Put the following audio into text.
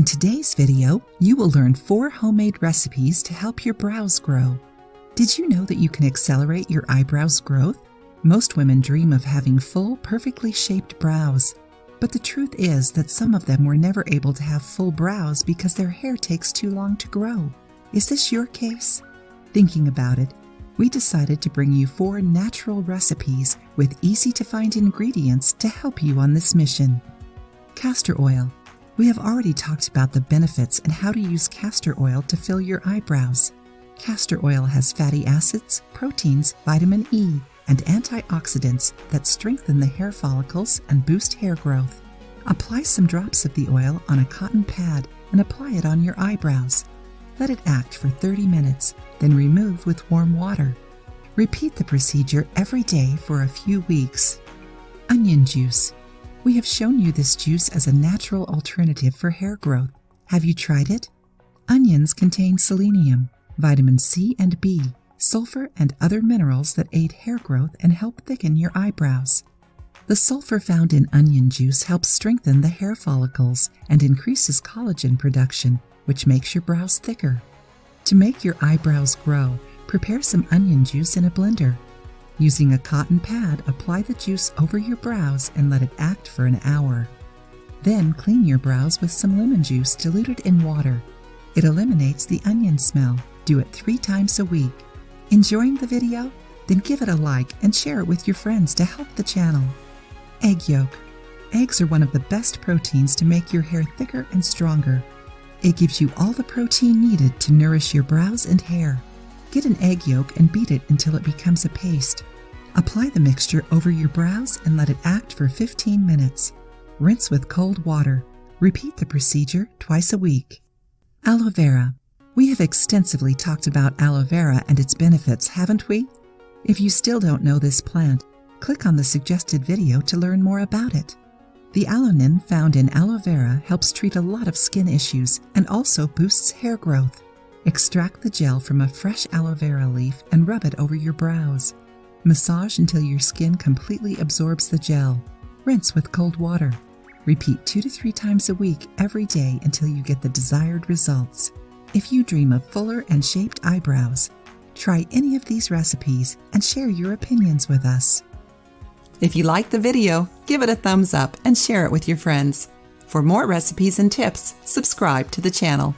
In today's video, you will learn 4 homemade recipes to help your brows grow. Did you know that you can accelerate your eyebrows' growth? Most women dream of having full, perfectly shaped brows. But the truth is that some of them were never able to have full brows because their hair takes too long to grow. Is this your case? Thinking about it, we decided to bring you 4 natural recipes with easy-to-find ingredients to help you on this mission. Castor oil. We have already talked about the benefits and how to use castor oil to fill your eyebrows. Castor oil has fatty acids, proteins, vitamin E, and antioxidants that strengthen the hair follicles and boost hair growth. Apply some drops of the oil on a cotton pad and apply it on your eyebrows. Let it act for 30 minutes, then remove with warm water. Repeat the procedure every day for a few weeks. Onion juice. We have shown you this juice as a natural alternative for hair growth. Have you tried it? Onions contain selenium, vitamin C and B, sulfur, and other minerals that aid hair growth and help thicken your eyebrows. The sulfur found in onion juice helps strengthen the hair follicles and increases collagen production, which makes your brows thicker. To make your eyebrows grow, prepare some onion juice in a blender. Using a cotton pad, apply the juice over your brows and let it act for an hour. Then clean your brows with some lemon juice diluted in water. It eliminates the onion smell. Do it 3 times a week. Enjoying the video? Then give it a like and share it with your friends to help the channel. Egg yolk. Eggs are one of the best proteins to make your hair thicker and stronger. It gives you all the protein needed to nourish your brows and hair. Get an egg yolk and beat it until it becomes a paste. Apply the mixture over your brows and let it act for 15 minutes. Rinse with cold water. Repeat the procedure twice a week. Aloe vera. We have extensively talked about aloe vera and its benefits, haven't we? If you still don't know this plant, click on the suggested video to learn more about it. The alanine found in aloe vera helps treat a lot of skin issues and also boosts hair growth. Extract the gel from a fresh aloe vera leaf and rub it over your brows. Massage until your skin completely absorbs the gel. Rinse with cold water. Repeat 2 to 3 times a week every day until you get the desired results. If you dream of fuller and shaped eyebrows, try any of these recipes and share your opinions with us. If you liked the video, give it a thumbs up and share it with your friends. For more recipes and tips, subscribe to the channel.